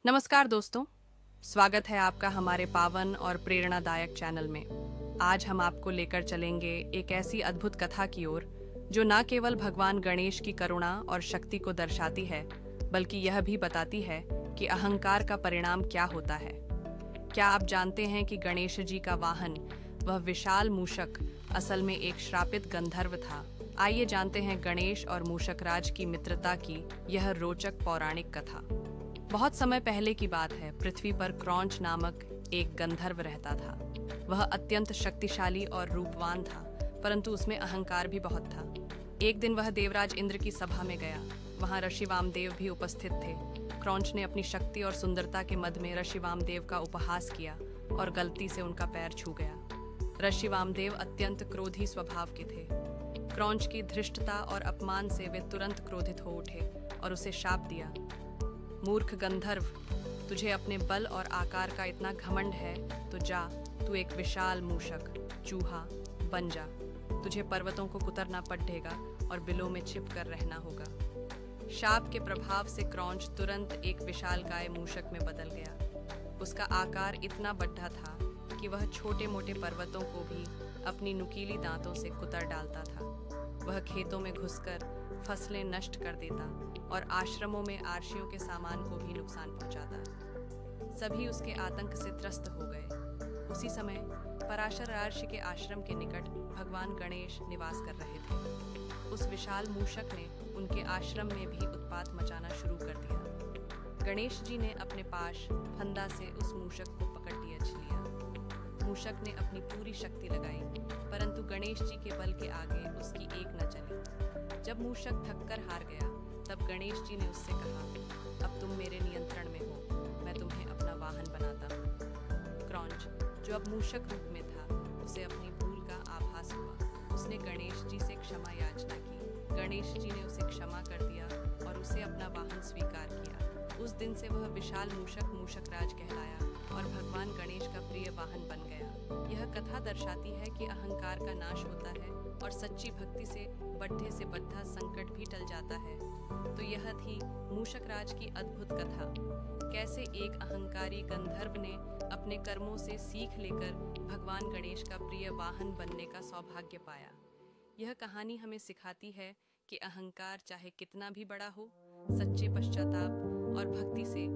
नमस्कार दोस्तों, स्वागत है आपका हमारे पावन और प्रेरणादायक चैनल में। आज हम आपको लेकर चलेंगे एक ऐसी अद्भुत कथा की ओर जो न केवल भगवान गणेश की करुणा और शक्ति को दर्शाती है, बल्कि यह भी बताती है कि अहंकार का परिणाम क्या होता है। क्या आप जानते हैं कि गणेश जी का वाहन, वह विशाल मूषक, असल में एक श्रापित गंधर्व था? आइए जानते हैं गणेश और मूषक राज की मित्रता की यह रोचक पौराणिक कथा। बहुत समय पहले की बात है। पृथ्वी पर क्रौंच नामक एक गंधर्व रहता था। वह अत्यंत शक्तिशाली और रूपवान था, परंतु उसमें अहंकार भी बहुत था। एक दिन वह देवराज इंद्र की सभा में गया। वहां ऋषि वामदेव भी उपस्थित थे। क्रौंच ने अपनी शक्ति और सुंदरता के मद में ऋषि वामदेव का उपहास किया और गलती से उनका पैर छू गया। ऋषि वामदेव अत्यंत क्रोधी स्वभाव के थे। क्रौंच की धृष्टता और अपमान से वे तुरंत क्रोधित हो उठे और उसे शाप दिया। मूर्ख गंधर्व, तुझे अपने बल और आकार का इतना घमंड है तो जा, तू एक विशाल मूषक चूहा बन जा। तुझे पर्वतों को कुतरना पड़ेगा और बिलों में छिप कर रहना होगा। शाप के प्रभाव से क्रौंच तुरंत एक विशालकाय मूषक में बदल गया। उसका आकार इतना बड़ा था कि वह छोटे मोटे पर्वतों को भी अपनी नुकीली दांतों से कुतर डालता था। वह खेतों में घुसकर फसलें नष्ट कर देता और आश्रमों में आरशियों के सामान को भी नुकसान पहुंचाता। सभी उसके आतंक से त्रस्त हो गए। उसी समय पराशर ऋषि के आश्रम के निकट भगवान गणेश निवास कर रहे थे। उस विशाल मूषक ने उनके आश्रम में भी उत्पात मचाना शुरू कर दिया। गणेश जी ने अपने पाश फंदा से उस मूषक को पकड़ लिया। मूषक ने अपनी पूरी शक्ति लगाई, परंतु गणेश जी के बल के आगे उसकी एक न चली। जब मूषक थककर हार गया, तब गणेश जी ने उससे कहा, अब तुम मेरे नियंत्रण में हो, मैं तुम्हें अपना वाहन बनाता हूँ। क्रौंच, जो अब मूषक रूप में था, उसे अपनी भूल का आभास हुआ। उसने गणेश जी से क्षमा याचना की। गणेश जी ने उसे क्षमा कर दिया और उसे अपना वाहन स्वीकार किया। उस दिन से वह विशाल मूषक मूषकराज कहलाया और भगवान गणेश का प्रिय वाहन बन गया। यह कथा दर्शाती है कि अहंकार का नाश होता है और सच्ची भक्ति से बढ़े से बढ़ा संकट भी टल जाता है। तो यह थी मूषकराज की अद्भुत कथा। कैसे एक अहंकारी गंधर्व ने अपने कर्मों से सीख लेकर भगवान गणेश का प्रिय वाहन बनने का सौभाग्य पाया। यह कहानी हमें सिखाती है कि अहंकार चाहे कितना भी बड़ा हो, सच्चे पश्चाताप और भक्ति से